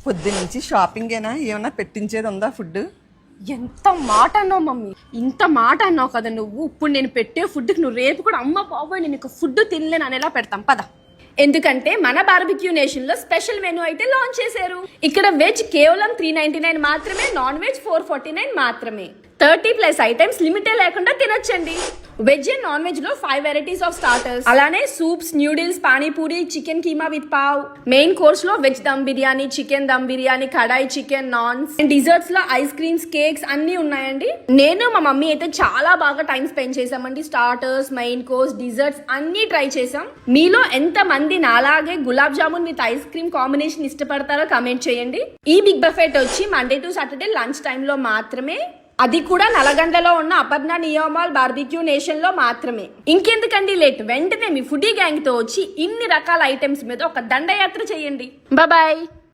పొద్దున్నుంచి షాపింగేనా? ఏమన్నా పెట్టించేది ఉందా ఫుడ్? ఎంత మాట అన్నావు మమ్మీ, ఇంత మాట అన్నావు కదా నువ్వు. ఇప్పుడు నేను పెట్టే ఫుడ్కి నువ్వు రేపు కూడా అమ్మ బాబోయ్ నేను ఇక ఫుడ్ తినలేను అని ఎలా పెడతాం పద. ఎందుకంటే మన బార్బిక్యూ నేషన్ లో స్పెషల్ మెనూ అయితే లాంచ్ చేశారు. ఇక్కడ వెజ్ కేవలం 399 మాత్రమే, నాన్ వెజ్ 449 మాత్రమే. 30+ ఐటమ్స్ లిమిటే లేకుండా తినొచ్చండి. వెజ్ అండ్ నాన్ వెజ్ లో 5 వెరైటీస్ ఆఫ్ స్టార్టర్స్, అలానే soups, noodles, panipuri, chicken keema with pav. Main course లో veg dum biryani, chicken dum biryani, kadai chicken, naans and desserts లో ఐస్ క్రీమ్స్, కేక్స్ అన్ని ఉన్నాయండి. నేను మా మమ్మీ అయితే చాలా బాగా టైం స్పెండ్ చేసామండి. స్టార్టర్స్, మెయిన్ కోర్స్, డిజర్ట్స్ అన్ని ట్రై చేసాం. మీలో ఎంత మంది నాలాగే gulab jamun with ice cream combination ఇష్టపడతారో కమెంట్ చేయండి. ఈ బిగ్ బఫెట్ వచ్చి Monday to Saturday lunch time లో మాత్రమే, అది కూడా నల్గొండలో ఉన్న అపర్ణ నియోమాల్ బార్బిక్యూ నేషన్ లో మాత్రమే. ఇంకెందుకండి లేట్, వెంటనే మీ ఫుడీ గ్యాంగ్ తో వచ్చి ఇన్ని రకాల ఐటమ్స్ మీద ఒక దండయాత్ర చేయండి. బాయ్.